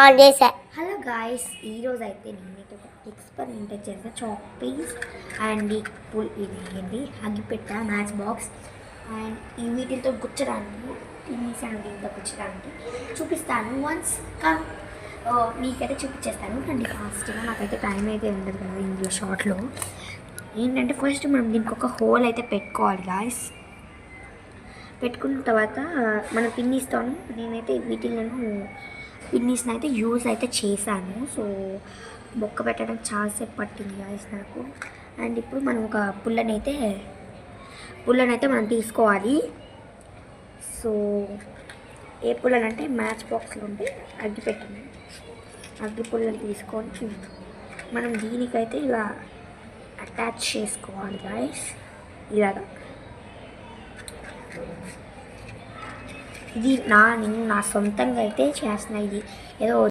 Hello guys, ఈరోజు అయితే నేనైతే ఒక ఎక్స్పెరిమెంట్ చేసిన చాక్పీస్ అండ్ ఇది అగ్గిపెట్ట మ్యాచ్ బాక్స్ అండ్ ఈ వీటితో గుచ్చడానికి టీవీస్ అండ్ దీంతో గుచ్చడానికి చూపిస్తాను. వన్స్ కమ్ మీకైతే చూపించేస్తాను అండి. ఫాస్ట్గా నాకైతే టైం అయితే ఉండదు కదా ఇందులో షార్ట్లో. ఏంటంటే ఫస్ట్ మనం దీనికి ఒక హోల్ అయితే పెట్టుకోవాలి గాయస్. పెట్టుకున్న తర్వాత మనం పిన్నిస్తాను. నేనైతే పిన్నిస్ని అయితే యూజ్ అయితే చేశాను. సో బొక్క పెట్టడం చాలాసేపు పట్టింది గాయస్ నాకు. అండ్ ఇప్పుడు మనం ఒక పుల్లనైతే మనం తీసుకోవాలి. సో ఏ పుల్లనంటే మ్యాచ్ బాక్స్లో ఉంటే అగ్గి పుల్లని తీసుకొని మనం దీనికైతే ఇలా అటాచ్ చేసుకోవాలి గాయస్. ఇలాగా ఇది నేను నా సొంతంగా అయితే చేస్తున్నా. ఇది ఏదో